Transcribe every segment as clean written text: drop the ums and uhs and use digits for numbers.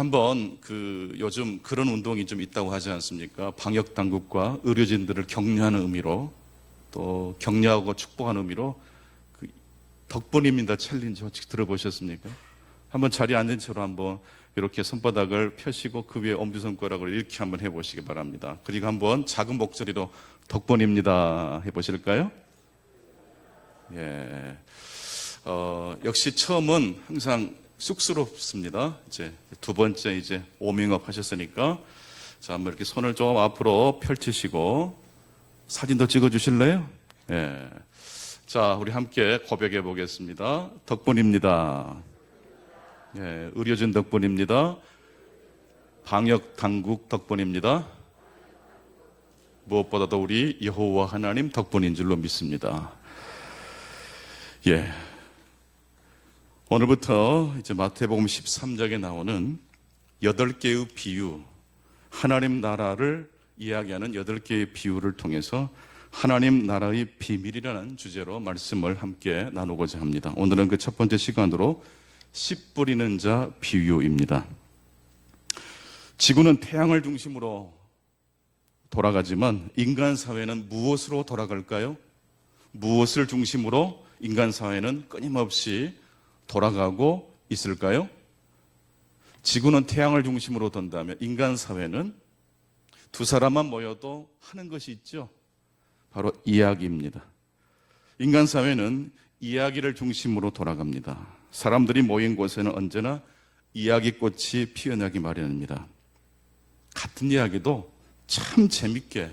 한번 요즘 그런 운동이 좀 있다고 하지 않습니까? 방역 당국과 의료진들을 격려하는 의미로 또 격려하고 축복하는 의미로 덕분입니다 챌린지 혹시 들어보셨습니까? 한번 자리에 앉은 채로 한번 이렇게 손바닥을 펴시고 그 위에 엄지손가락을 이렇게 한번 해보시기 바랍니다. 그리고 한번 작은 목소리로 덕분입니다 해보실까요? 예. 역시 처음은 항상 쑥스럽습니다. 이제 두 번째 이제 워밍업 하셨으니까 자, 한번 이렇게 손을 좀 앞으로 펼치시고 사진도 찍어 주실래요? 예. 자, 우리 함께 고백해 보겠습니다. 덕분입니다. 예, 의료진 덕분입니다. 방역 당국 덕분입니다. 무엇보다도 우리 여호와 하나님 덕분인 줄로 믿습니다. 예. 오늘부터 이제 마태복음 13장에 나오는 8개의 비유, 하나님 나라를 이야기하는 8개의 비유를 통해서 하나님 나라의 비밀이라는 주제로 말씀을 함께 나누고자 합니다. 오늘은 그 첫 번째 시간으로 씨 뿌리는 자 비유입니다. 지구는 태양을 중심으로 돌아가지만 인간 사회는 무엇으로 돌아갈까요? 무엇을 중심으로 인간 사회는 끊임없이 돌아가고 있을까요? 지구는 태양을 중심으로 돈다면 인간 사회는 두 사람만 모여도 하는 것이 있죠. 바로 이야기입니다. 인간 사회는 이야기를 중심으로 돌아갑니다. 사람들이 모인 곳에는 언제나 이야기꽃이 피어나기 마련입니다. 같은 이야기도 참 재밌게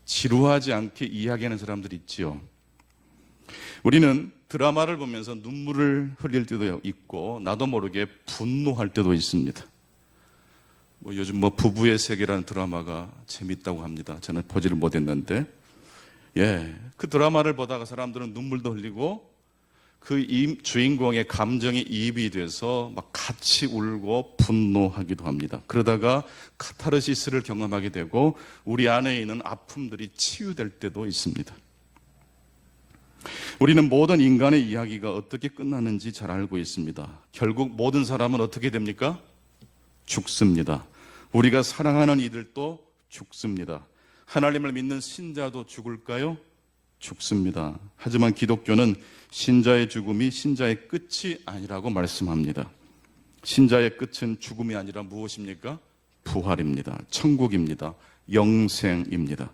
지루하지 않게 이야기하는 사람들이 있지요. 우리는 드라마를 보면서 눈물을 흘릴 때도 있고 나도 모르게 분노할 때도 있습니다. 요즘 부부의 세계라는 드라마가 재밌다고 합니다. 저는 보지를 못했는데 그 드라마를 보다가 사람들은 눈물도 흘리고 그 주인공의 감정에 이입이 돼서 막 같이 울고 분노하기도 합니다. 그러다가 카타르시스를 경험하게 되고 우리 안에 있는 아픔들이 치유될 때도 있습니다. 우리는 모든 인간의 이야기가 어떻게 끝나는지 잘 알고 있습니다. 결국 모든 사람은 어떻게 됩니까? 죽습니다. 우리가 사랑하는 이들도 죽습니다. 하나님을 믿는 신자도 죽을까요? 죽습니다. 하지만 기독교는 신자의 죽음이 신자의 끝이 아니라고 말씀합니다. 신자의 끝은 죽음이 아니라 무엇입니까? 부활입니다. 천국입니다. 영생입니다.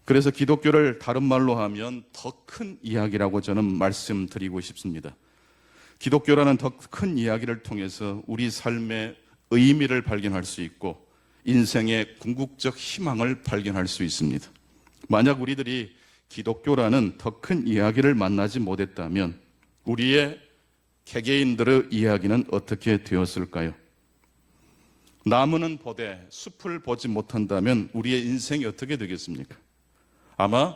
그래서 기독교를 다른 말로 하면 더 큰 이야기라고 저는 말씀드리고 싶습니다. 기독교라는 더 큰 이야기를 통해서 우리 삶의 의미를 발견할 수 있고 인생의 궁극적 희망을 발견할 수 있습니다. 만약 우리들이 기독교라는 더 큰 이야기를 만나지 못했다면 우리의 개개인들의 이야기는 어떻게 되었을까요? 나무는 보되 숲을 보지 못한다면 우리의 인생이 어떻게 되겠습니까? 아마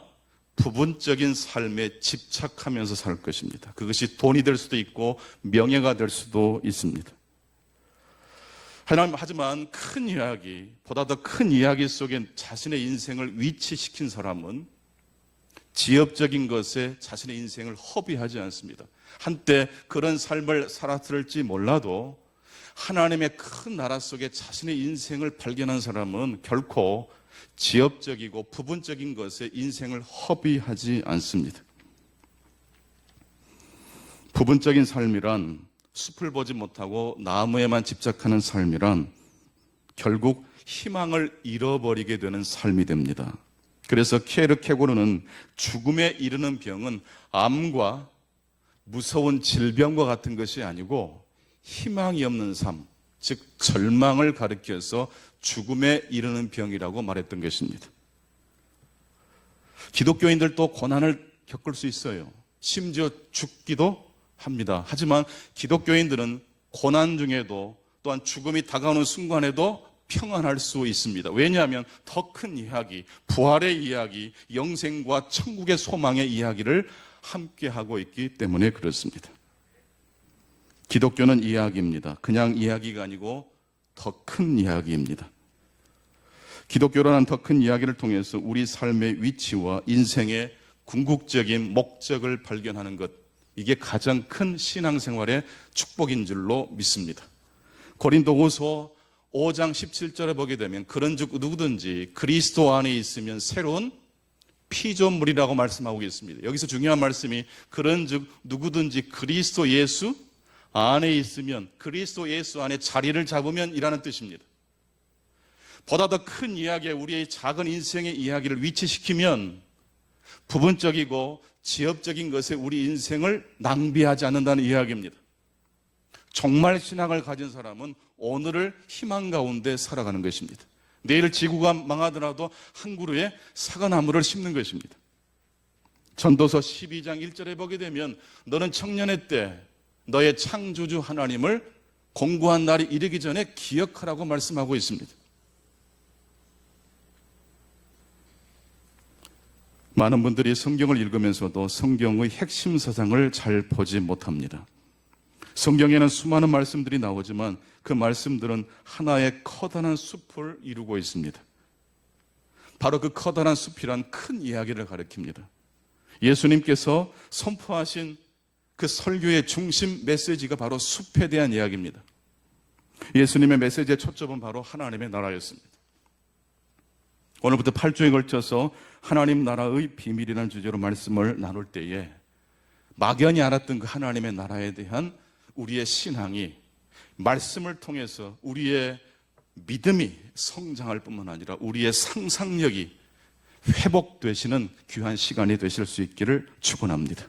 부분적인 삶에 집착하면서 살 것입니다. 그것이 돈이 될 수도 있고 명예가 될 수도 있습니다. 하지만 큰 이야기, 보다 더 큰 이야기 속에 자신의 인생을 위치시킨 사람은 지엽적인 것에 자신의 인생을 허비하지 않습니다. 한때 그런 삶을 살았을지 몰라도 하나님의 큰 나라 속에 자신의 인생을 발견한 사람은 결코 지엽적이고 부분적인 것에 인생을 허비하지 않습니다. 부분적인 삶이란 숲을 보지 못하고 나무에만 집착하는 삶이란 결국 희망을 잃어버리게 되는 삶이 됩니다. 그래서 케르케고르는 죽음에 이르는 병은 암과 무서운 질병과 같은 것이 아니고 희망이 없는 삶, 즉 절망을 가리켜서 죽음에 이르는 병이라고 말했던 것입니다. 기독교인들도 고난을 겪을 수 있어요. 심지어 죽기도 합니다. 하지만 기독교인들은 고난 중에도 또한 죽음이 다가오는 순간에도 평안할 수 있습니다. 왜냐하면 더 큰 이야기, 부활의 이야기, 영생과 천국의 소망의 이야기를 함께 하고 있기 때문에 그렇습니다. 기독교는 이야기입니다. 그냥 이야기가 아니고 더 큰 이야기입니다. 기독교라는 더 큰 이야기를 통해서 우리 삶의 위치와 인생의 궁극적인 목적을 발견하는 것, 이게 가장 큰 신앙생활의 축복인 줄로 믿습니다. 고린도후서 5장 17절에 보게 되면 그런즉 누구든지 그리스도 안에 있으면 새로운 피조물이라고 말씀하고 있습니다. 여기서 중요한 말씀이 그런즉 누구든지 그리스도 예수 안에 있으면, 그리스도 예수 안에 자리를 잡으면 이라는 뜻입니다. 보다 더 큰 이야기에 우리의 작은 인생의 이야기를 위치시키면 부분적이고 지엽적인 것에 우리 인생을 낭비하지 않는다는 이야기입니다. 정말 신앙을 가진 사람은 오늘을 희망 가운데 살아가는 것입니다. 내일 지구가 망하더라도 한 그루의 사과나무를 심는 것입니다. 전도서 12장 1절에 보게 되면 너는 청년의 때 너의 창조주 하나님을 공고한 날이 이르기 전에 기억하라고 말씀하고 있습니다. 많은 분들이 성경을 읽으면서도 성경의 핵심 사상을 잘 보지 못합니다. 성경에는 수많은 말씀들이 나오지만 그 말씀들은 하나의 커다란 숲을 이루고 있습니다. 바로 그 커다란 숲이란 큰 이야기를 가리킵니다. 예수님께서 선포하신 그 설교의 중심 메시지가 바로 숲에 대한 이야기입니다. 예수님의 메시지의 초점은 바로 하나님의 나라였습니다. 오늘부터 8주에 걸쳐서 하나님 나라의 비밀이라는 주제로 말씀을 나눌 때에 막연히 알았던 그 하나님의 나라에 대한 우리의 신앙이 말씀을 통해서 우리의 믿음이 성장할 뿐만 아니라 우리의 상상력이 회복되시는 귀한 시간이 되실 수 있기를 축원합니다.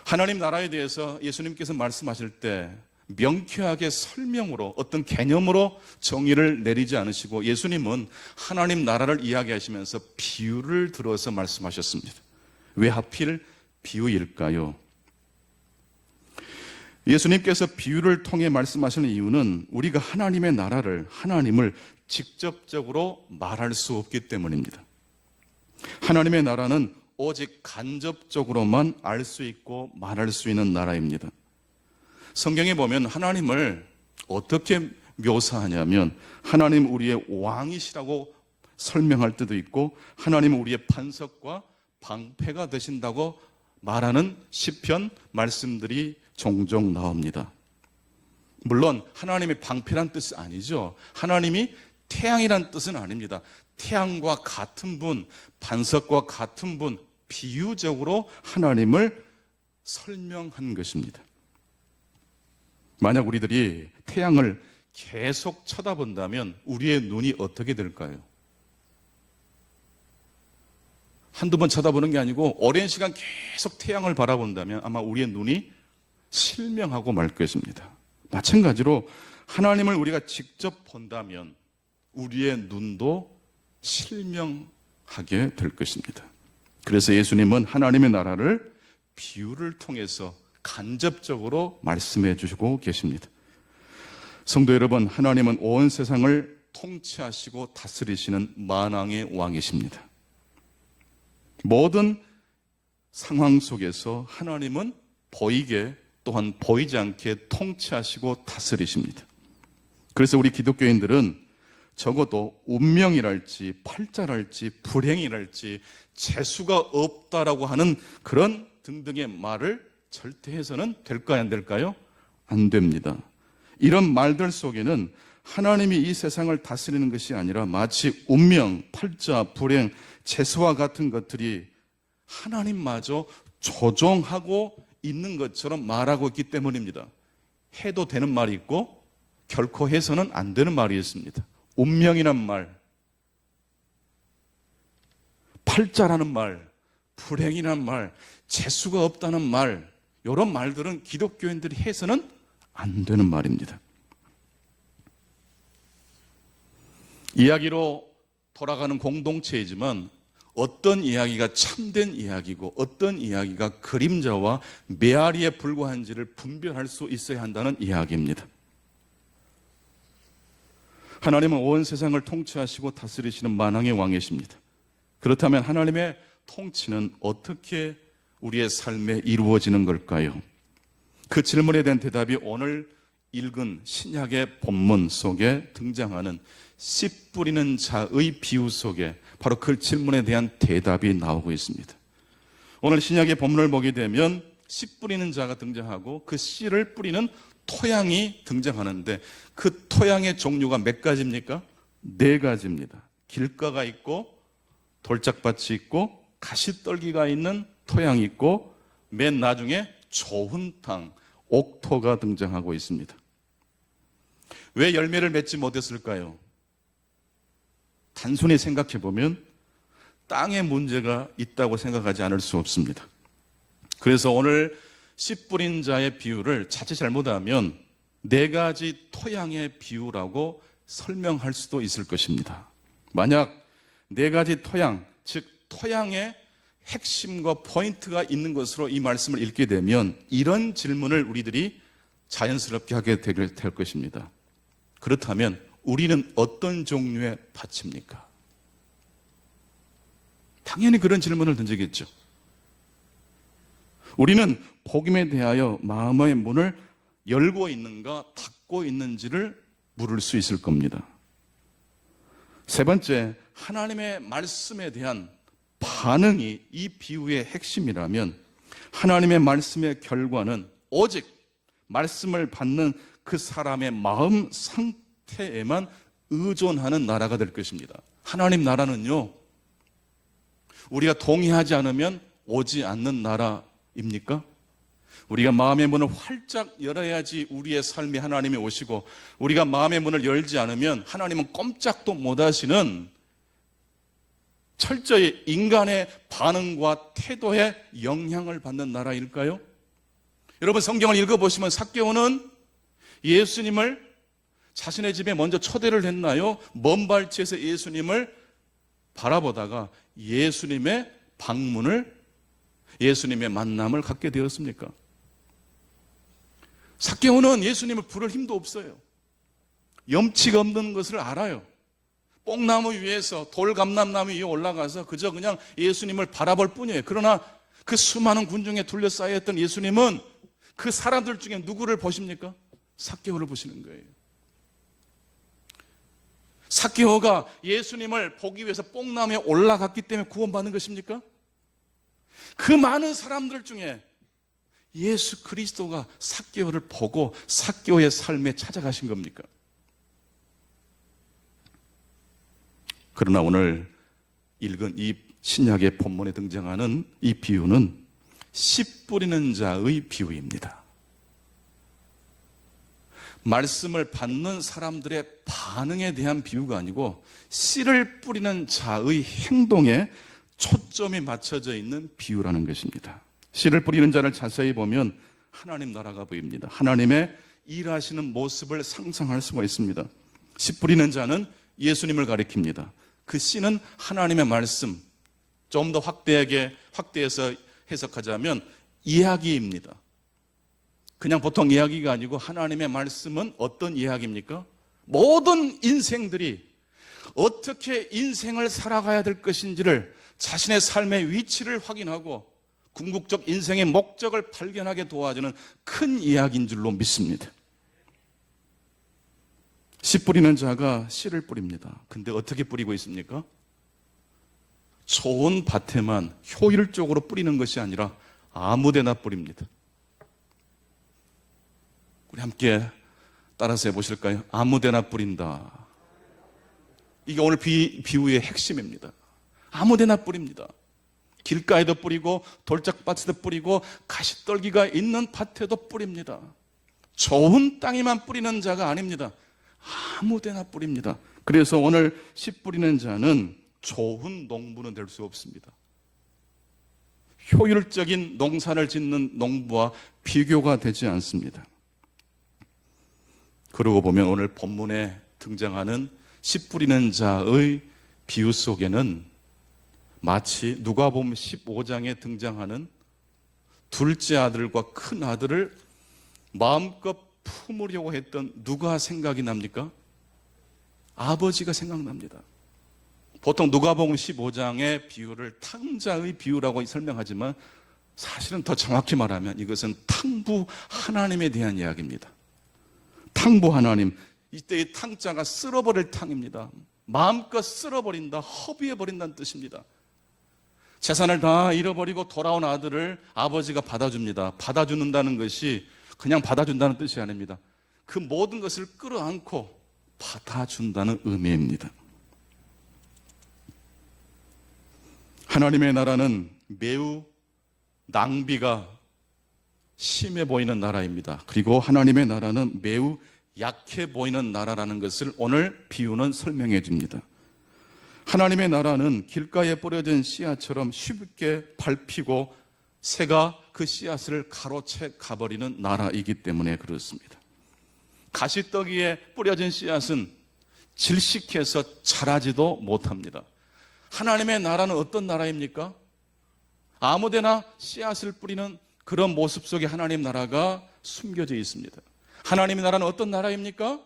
하나님 나라에 대해서 예수님께서 말씀하실 때 명쾌하게 설명으로 어떤 개념으로 정의를 내리지 않으시고 예수님은 하나님 나라를 이야기하시면서 비유를 들어서 말씀하셨습니다. 왜 하필 비유일까요? 예수님께서 비유를 통해 말씀하시는 이유는 우리가 하나님의 나라를, 하나님을 직접적으로 말할 수 없기 때문입니다. 하나님의 나라는 오직 간접적으로만 알 수 있고 말할 수 있는 나라입니다. 성경에 보면 하나님을 어떻게 묘사하냐면 하나님 우리의 왕이시라고 설명할 때도 있고 하나님은 우리의 반석과 방패가 되신다고 말하는 시편 말씀들이 종종 나옵니다. 물론 하나님의 방패란 뜻은 아니죠. 하나님이 태양이란 뜻은 아닙니다. 태양과 같은 분, 반석과 같은 분, 비유적으로 하나님을 설명한 것입니다. 만약 우리들이 태양을 계속 쳐다본다면 우리의 눈이 어떻게 될까요? 한두 번 쳐다보는 게 아니고 오랜 시간 계속 태양을 바라본다면 아마 우리의 눈이 실명하고 말 것입니다. 마찬가지로 하나님을 우리가 직접 본다면 우리의 눈도 실명하게 될 것입니다. 그래서 예수님은 하나님의 나라를 비유를 통해서 간접적으로 말씀해 주시고 계십니다. 성도 여러분, 하나님은 온 세상을 통치하시고 다스리시는 만왕의 왕이십니다. 모든 상황 속에서 하나님은 보이게 또한 보이지 않게 통치하시고 다스리십니다. 그래서 우리 기독교인들은 적어도 운명이랄지 팔자랄지 불행이랄지 재수가 없다라고 하는 그런 등등의 말을 절대 해서는 될까요? 안 될까요? 안 됩니다. 이런 말들 속에는 하나님이 이 세상을 다스리는 것이 아니라 마치 운명, 팔자, 불행, 재수와 같은 것들이 하나님마저 조종하고 있는 것처럼 말하고 있기 때문입니다. 해도 되는 말이 있고 결코 해서는 안 되는 말이 있습니다. 운명이란 말, 팔자라는 말, 불행이란 말, 재수가 없다는 말, 이런 말들은 기독교인들이 해서는 안 되는 말입니다. 이야기로 돌아가는 공동체이지만 어떤 이야기가 참된 이야기고 어떤 이야기가 그림자와 메아리에 불과한지를 분별할 수 있어야 한다는 이야기입니다. 하나님은 온 세상을 통치하시고 다스리시는 만왕의 왕이십니다. 그렇다면 하나님의 통치는 어떻게 우리의 삶에 이루어지는 걸까요? 그 질문에 대한 대답이 오늘 읽은 신약의 본문 속에 등장하는 씨 뿌리는 자의 비유 속에 바로 그 질문에 대한 대답이 나오고 있습니다. 오늘 신약의 본문을 보게 되면 씨 뿌리는 자가 등장하고 그 씨를 뿌리는 토양이 등장하는데 그 토양의 종류가 몇 가지입니까? 4가지입니다. 길가가 있고 돌짝밭이 있고 가시떨기가 있는 토양이 있고 맨 나중에 좋은 땅, 옥토가 등장하고 있습니다. 왜 열매를 맺지 못했을까요? 단순히 생각해 보면 땅에 문제가 있다고 생각하지 않을 수 없습니다. 그래서 오늘 씨 뿌린 자의 비유를 자칫 잘못하면 4가지 토양의 비유라고 설명할 수도 있을 것입니다. 만약 4가지 토양, 즉 토양의 핵심과 포인트가 있는 것으로 이 말씀을 읽게 되면 이런 질문을 우리들이 자연스럽게 하게 될 것입니다. 그렇다면 우리는 어떤 종류의 밭입니까? 당연히 그런 질문을 던지겠죠. 우리는 복음에 대하여 마음의 문을 열고 있는가 닫고 있는지를 물을 수 있을 겁니다. 3번째, 하나님의 말씀에 대한 반응이 이 비유의 핵심이라면 하나님의 말씀의 결과는 오직 말씀을 받는 그 사람의 마음 상태에만 의존하는 나라가 될 것입니다. 하나님 나라는요, 우리가 동의하지 않으면 오지 않는 나라입니까? 우리가 마음의 문을 활짝 열어야지 우리의 삶에 하나님이 오시고, 우리가 마음의 문을 열지 않으면 하나님은 꼼짝도 못 하시는 철저히 인간의 반응과 태도에 영향을 받는 나라일까요? 여러분, 성경을 읽어보시면 삭개오는 예수님을 자신의 집에 먼저 초대를 했나요? 먼 발치에서 예수님을 바라보다가 예수님의 방문을, 예수님의 만남을 갖게 되었습니까? 삭개오는 예수님을 부를 힘도 없어요. 염치가 없는 것을 알아요. 뽕나무 위에서, 돌감람나무 위에 올라가서 그저 그냥 예수님을 바라볼 뿐이에요. 그러나 그 수많은 군중에 둘러싸여 있던 예수님은 그 사람들 중에 누구를 보십니까? 삭개오를 보시는 거예요. 삭개오가 예수님을 보기 위해서 뽕나무에 올라갔기 때문에 구원받는 것입니까? 그 많은 사람들 중에 예수 그리스도가 삭개오를 보고 삭개오의 삶에 찾아가신 겁니까? 그러나 오늘 읽은 이 신약의 본문에 등장하는 이 비유는 씨 뿌리는 자의 비유입니다. 말씀을 받는 사람들의 반응에 대한 비유가 아니고 씨를 뿌리는 자의 행동에 초점이 맞춰져 있는 비유라는 것입니다. 씨를 뿌리는 자를 자세히 보면 하나님 나라가 보입니다. 하나님의 일하시는 모습을 상상할 수가 있습니다. 씨 뿌리는 자는 예수님을 가리킵니다. 그 씨는 하나님의 말씀, 좀 더 확대해서 해석하자면 이야기입니다. 그냥 보통 이야기가 아니고 하나님의 말씀은 어떤 이야기입니까? 모든 인생들이 어떻게 인생을 살아가야 될 것인지를, 자신의 삶의 위치를 확인하고 궁극적 인생의 목적을 발견하게 도와주는 큰 이야기인 줄로 믿습니다. 씨 뿌리는 자가 씨를 뿌립니다. 근데 어떻게 뿌리고 있습니까? 좋은 밭에만 효율적으로 뿌리는 것이 아니라 아무데나 뿌립니다. 우리 함께 따라서 해보실까요? 아무데나 뿌린다. 이게 오늘 비유의 핵심입니다. 아무데나 뿌립니다. 길가에도 뿌리고 돌짝밭에도 뿌리고 가시떨기가 있는 밭에도 뿌립니다. 좋은 땅에만 뿌리는 자가 아닙니다. 아무데나 뿌립니다. 그래서 오늘 씨 뿌리는 자는 좋은 농부는 될 수 없습니다. 효율적인 농사를 짓는 농부와 비교가 되지 않습니다. 그러고 보면 오늘 본문에 등장하는 씨 뿌리는 자의 비유 속에는 마치 누가복음 15장에 등장하는 둘째 아들과 큰 아들을 마음껏 품으려고 했던 누가 생각이 납니까? 아버지가 생각납니다. 보통 누가복음 15장의 비유를 탕자의 비유라고 설명하지만 사실은 더 정확히 말하면 이것은 탕부 하나님에 대한 이야기입니다. 탕부 하나님, 이때 이 탕자가 쓸어버릴 탕입니다. 마음껏 쓸어버린다, 허비해버린다는 뜻입니다. 재산을 다 잃어버리고 돌아온 아들을 아버지가 받아줍니다. 받아주는다는 것이 그냥 받아준다는 뜻이 아닙니다. 그 모든 것을 끌어안고 받아준다는 의미입니다. 하나님의 나라는 매우 낭비가 심해 보이는 나라입니다. 그리고 하나님의 나라는 매우 약해 보이는 나라라는 것을 오늘 비유는 설명해 줍니다. 하나님의 나라는 길가에 뿌려진 씨앗처럼 쉽게 밟히고 새가 그 씨앗을 가로채 가버리는 나라이기 때문에 그렇습니다. 가시떡이에 뿌려진 씨앗은 질식해서 자라지도 못합니다. 하나님의 나라는 어떤 나라입니까? 아무데나 씨앗을 뿌리는 그런 모습 속에 하나님 나라가 숨겨져 있습니다. 하나님의 나라는 어떤 나라입니까?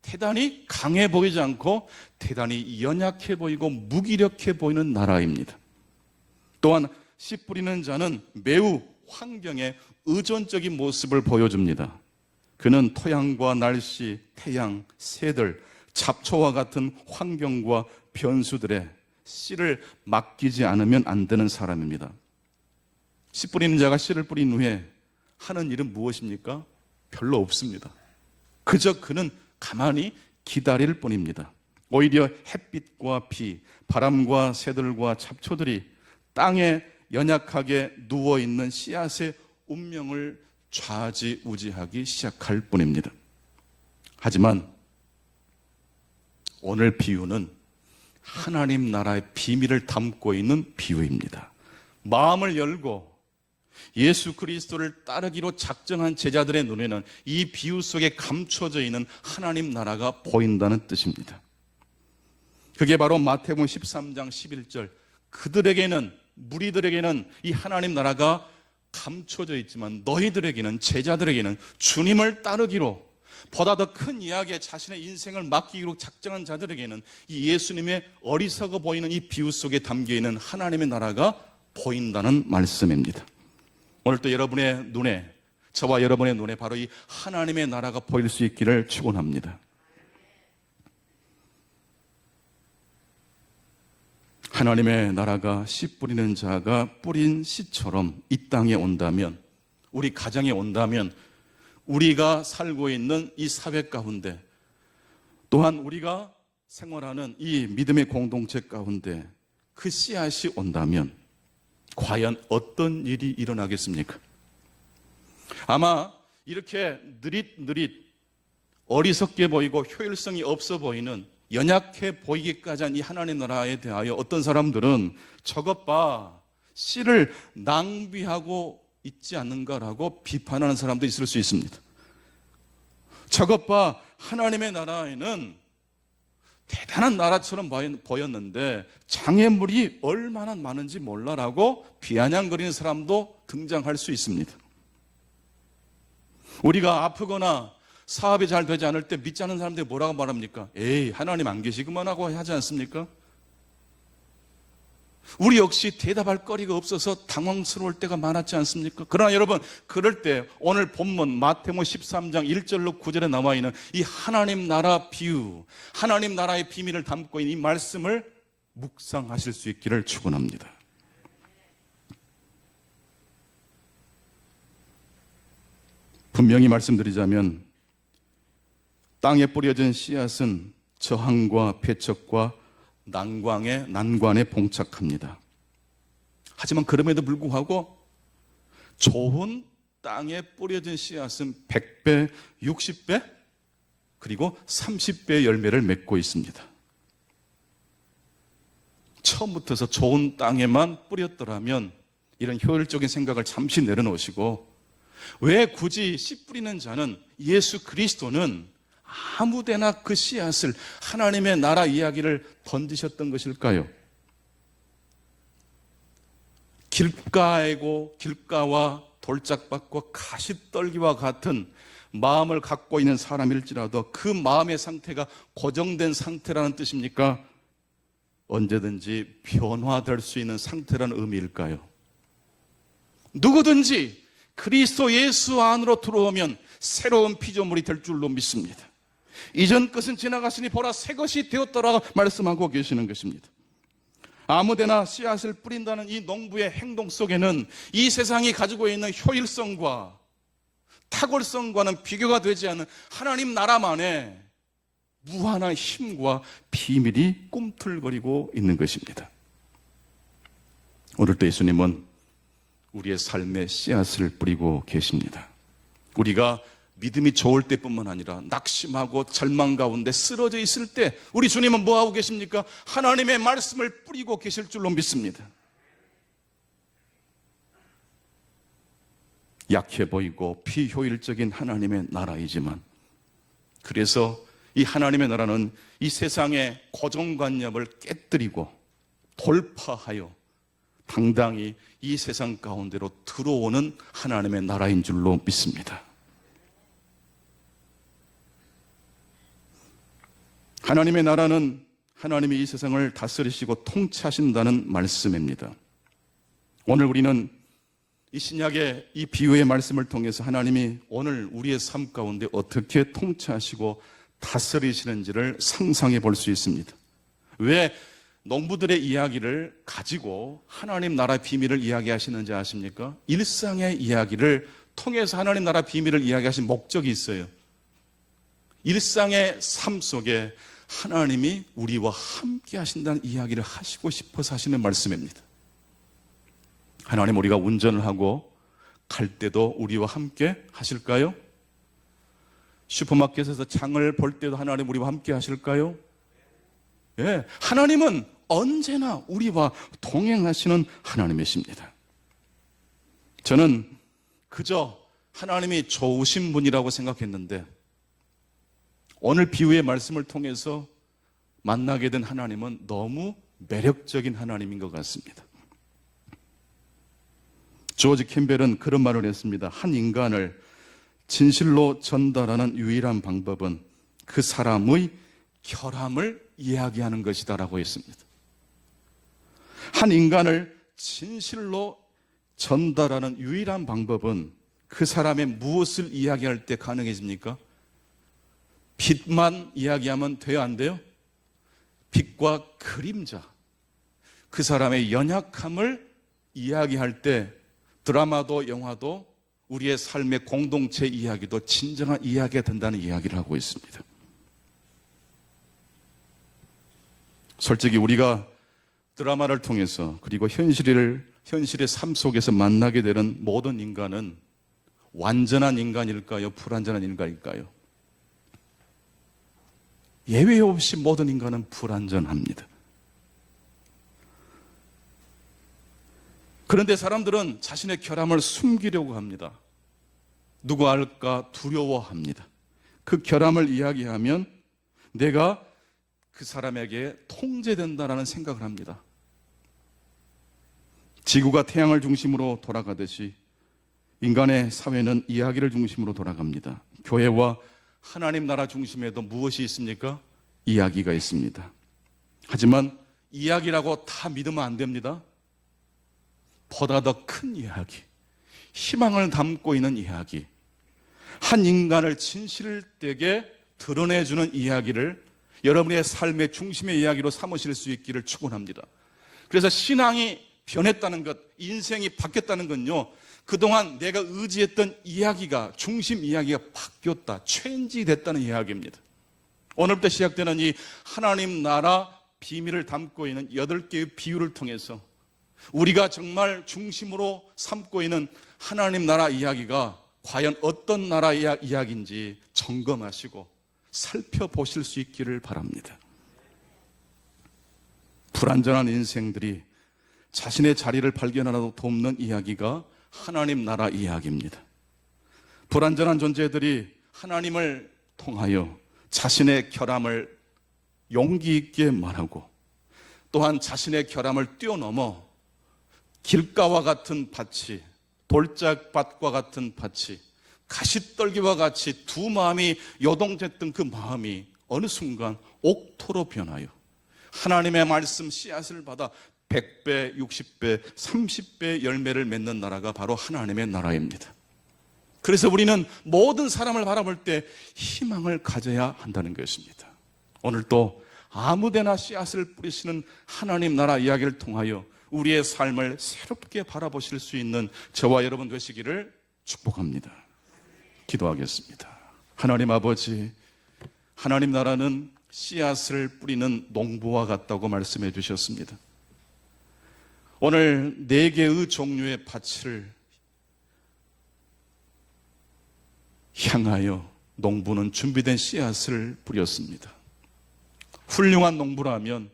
대단히 강해 보이지 않고 대단히 연약해 보이고 무기력해 보이는 나라입니다. 또한 씨 뿌리는 자는 매우 환경에 의존적인 모습을 보여줍니다. 그는 토양과 날씨, 태양, 새들, 잡초와 같은 환경과 변수들에 씨를 맡기지 않으면 안 되는 사람입니다. 씨 뿌리는 자가 씨를 뿌린 후에 하는 일은 무엇입니까? 별로 없습니다. 그저 그는 가만히 기다릴 뿐입니다. 오히려 햇빛과 비, 바람과 새들과 잡초들이 땅에 연약하게 누워있는 씨앗의 운명을 좌지우지하기 시작할 뿐입니다. 하지만 오늘 비유는 하나님 나라의 비밀을 담고 있는 비유입니다. 마음을 열고 예수 그리스도를 따르기로 작정한 제자들의 눈에는 이 비유 속에 감춰져 있는 하나님 나라가 보인다는 뜻입니다. 그게 바로 마태복음 13장 11절, 그들에게는, 무리들에게는 이 하나님 나라가 감춰져 있지만 너희들에게는, 제자들에게는 주님을 따르기로 보다 더 큰 이야기에 자신의 인생을 맡기기로 작정한 자들에게는 이 예수님의 어리석어 보이는 이 비유 속에 담겨있는 하나님의 나라가 보인다는 말씀입니다. 오늘 또 여러분의 눈에, 저와 여러분의 눈에 바로 이 하나님의 나라가 보일 수 있기를 축원합니다. 하나님의 나라가 씨 뿌리는 자가 뿌린 씨처럼 이 땅에 온다면, 우리 가정에 온다면, 우리가 살고 있는 이 사회 가운데, 또한 우리가 생활하는 이 믿음의 공동체 가운데 그 씨앗이 온다면 과연 어떤 일이 일어나겠습니까? 아마 이렇게 느릿느릿 어리석게 보이고 효율성이 없어 보이는, 연약해 보이기까지 한 이 하나님 나라에 대하여 어떤 사람들은 저것 봐, 씨를 낭비하고 있지 않는가라고 비판하는 사람도 있을 수 있습니다. 저것 봐, 하나님의 나라에는 대단한 나라처럼 보였는데 장애물이 얼마나 많은지 몰라라고 비아냥거리는 사람도 등장할 수 있습니다. 우리가 아프거나 사업이 잘 되지 않을 때 믿지 않는 사람들이 뭐라고 말합니까? 에이, 하나님 안 계시구만 하고 하지 않습니까? 우리 역시 대답할 거리가 없어서 당황스러울 때가 많았지 않습니까? 그러나 여러분, 그럴 때 오늘 본문 마태복음 13장 1절로 9절에 나와 있는 이 하나님 나라 비유, 하나님 나라의 비밀을 담고 있는 이 말씀을 묵상하실 수 있기를 축원합니다. 분명히 말씀드리자면 땅에 뿌려진 씨앗은 저항과 배척과 난관에 봉착합니다. 하지만 그럼에도 불구하고 좋은 땅에 뿌려진 씨앗은 100배, 60배, 그리고 30배의 열매를 맺고 있습니다. 처음부터 좋은 땅에만 뿌렸더라면 이런 효율적인 생각을 잠시 내려놓으시고, 왜 굳이 씨 뿌리는 자는, 예수 그리스도는 아무데나 그 씨앗을, 하나님의 나라 이야기를 던지셨던 것일까요? 길가와 돌짝밭과 가시떨기와 같은 마음을 갖고 있는 사람일지라도 그 마음의 상태가 고정된 상태라는 뜻입니까? 언제든지 변화될 수 있는 상태라는 의미일까요? 누구든지 그리스도 예수 안으로 들어오면 새로운 피조물이 될 줄로 믿습니다. 이전 것은 지나갔으니 보라 새 것이 되었더라 말씀하고 계시는 것입니다. 아무데나 씨앗을 뿌린다는 이 농부의 행동 속에는 이 세상이 가지고 있는 효율성과 탁월성과는 비교가 되지 않는 하나님 나라만의 무한한 힘과 비밀이 꿈틀거리고 있는 것입니다. 오늘도 예수님은 우리의 삶에 씨앗을 뿌리고 계십니다. 우리가 믿음이 좋을 때뿐만 아니라 낙심하고 절망 가운데 쓰러져 있을 때 우리 주님은 뭐하고 계십니까? 하나님의 말씀을 뿌리고 계실 줄로 믿습니다. 약해 보이고 비효율적인 하나님의 나라이지만, 그래서 이 하나님의 나라는 이 세상의 고정관념을 깨뜨리고 돌파하여 당당히 이 세상 가운데로 들어오는 하나님의 나라인 줄로 믿습니다. 하나님의 나라는 하나님이 이 세상을 다스리시고 통치하신다는 말씀입니다. 오늘 우리는 이 신약의 이 비유의 말씀을 통해서 하나님이 오늘 우리의 삶 가운데 어떻게 통치하시고 다스리시는지를 상상해 볼 수 있습니다. 왜 농부들의 이야기를 가지고 하나님 나라 비밀을 이야기하시는지 아십니까? 일상의 이야기를 통해서 하나님 나라 비밀을 이야기하신 목적이 있어요. 일상의 삶 속에 하나님이 우리와 함께 하신다는 이야기를 하시고 싶어서 하시는 말씀입니다. 하나님, 우리가 운전을 하고 갈 때도 우리와 함께 하실까요? 슈퍼마켓에서 장을 볼 때도 하나님 우리와 함께 하실까요? 예, 하나님은 언제나 우리와 동행하시는 하나님이십니다. 저는 그저 하나님이 좋으신 분이라고 생각했는데 오늘 비유의 말씀을 통해서 만나게 된 하나님은 너무 매력적인 하나님인 것 같습니다. 조지 캠벨은 그런 말을 했습니다. 한 인간을 진실로 전달하는 유일한 방법은 그 사람의 결함을 이야기하는 것이다라고 했습니다. 한 인간을 진실로 전달하는 유일한 방법은 그 사람의 무엇을 이야기할 때 가능해집니까? 빛만 이야기하면 돼요, 안 돼요? 빛과 그림자, 그 사람의 연약함을 이야기할 때 드라마도 영화도 우리의 삶의 공동체 이야기도 진정한 이야기가 된다는 이야기를 하고 있습니다. 솔직히 우리가 드라마를 통해서 그리고 현실의 삶 속에서 만나게 되는 모든 인간은 완전한 인간일까요? 불완전한 인간일까요? 예외 없이 모든 인간은 불완전합니다. 그런데 사람들은 자신의 결함을 숨기려고 합니다. 누가 알까 두려워합니다. 그 결함을 이야기하면 내가 그 사람에게 통제된다라는 생각을 합니다. 지구가 태양을 중심으로 돌아가듯이 인간의 사회는 이야기를 중심으로 돌아갑니다. 교회와 하나님 나라 중심에도 무엇이 있습니까? 이야기가 있습니다. 하지만 이야기라고 다 믿으면 안 됩니다. 보다 더 큰 이야기, 희망을 담고 있는 이야기, 한 인간을 진실되게 드러내주는 이야기를 여러분의 삶의 중심의 이야기로 삼으실 수 있기를 축원합니다. 그래서 신앙이 변했다는 것, 인생이 바뀌었다는 건요, 그동안 내가 의지했던 이야기가, 중심 이야기가 바뀌었다, 체인지 됐다는 이야기입니다. 오늘부터 시작되는 이 하나님 나라 비밀을 담고 있는 8개의 비유를 통해서 우리가 정말 중심으로 삼고 있는 하나님 나라 이야기가 과연 어떤 나라 이야기인지 점검하시고 살펴보실 수 있기를 바랍니다. 불완전한 인생들이 자신의 자리를 발견하라고 돕는 이야기가 하나님 나라 이야기입니다. 불완전한 존재들이 하나님을 통하여 자신의 결함을 용기 있게 말하고 또한 자신의 결함을 뛰어넘어 길가와 같은 밭이, 돌짝밭과 같은 밭이, 가시떨기와 같이 두 마음이 요동쳤던 그 마음이 어느 순간 옥토로 변하여 하나님의 말씀 씨앗을 받아 100배, 60배, 30배 열매를 맺는 나라가 바로 하나님의 나라입니다. 그래서 우리는 모든 사람을 바라볼 때 희망을 가져야 한다는 것입니다. 오늘도 아무데나 씨앗을 뿌리시는 하나님 나라 이야기를 통하여 우리의 삶을 새롭게 바라보실 수 있는 저와 여러분 되시기를 축복합니다. 기도하겠습니다. 하나님 아버지, 하나님 나라는 씨앗을 뿌리는 농부와 같다고 말씀해 주셨습니다. 오늘 4개의 종류의 밭을 향하여 농부는 준비된 씨앗을 뿌렸습니다. 훌륭한 농부라면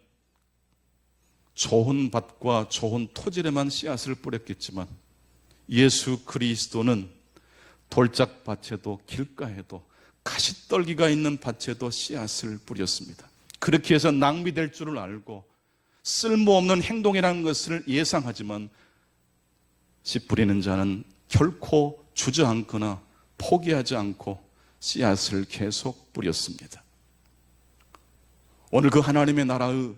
좋은 밭과 좋은 토질에만 씨앗을 뿌렸겠지만 예수 그리스도는 돌짝밭에도 길가에도 가시떨기가 있는 밭에도 씨앗을 뿌렸습니다. 그렇게 해서 낭비될 줄을 알고 쓸모없는 행동이라는 것을 예상하지만 씨 뿌리는 자는 결코 주저앉거나 포기하지 않고 씨앗을 계속 뿌렸습니다. 오늘 그 하나님의 나라의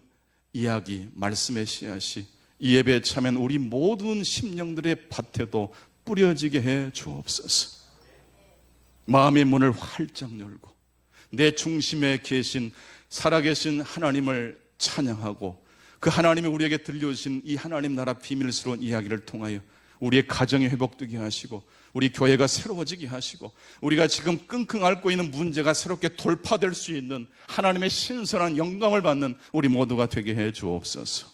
이야기, 말씀의 씨앗이 이 예배에 참여한 우리 모든 심령들의 밭에도 뿌려지게 해 주옵소서. 마음의 문을 활짝 열고 내 중심에 계신 살아계신 하나님을 찬양하고 그 하나님이 우리에게 들려주신 이 하나님 나라 비밀스러운 이야기를 통하여 우리의 가정이 회복되게 하시고 우리 교회가 새로워지게 하시고 우리가 지금 끙끙 앓고 있는 문제가 새롭게 돌파될 수 있는 하나님의 신선한 영감을 받는 우리 모두가 되게 해 주옵소서.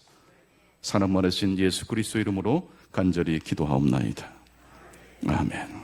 사람 많으신 예수 그리스도 이름으로 간절히 기도하옵나이다. 아멘.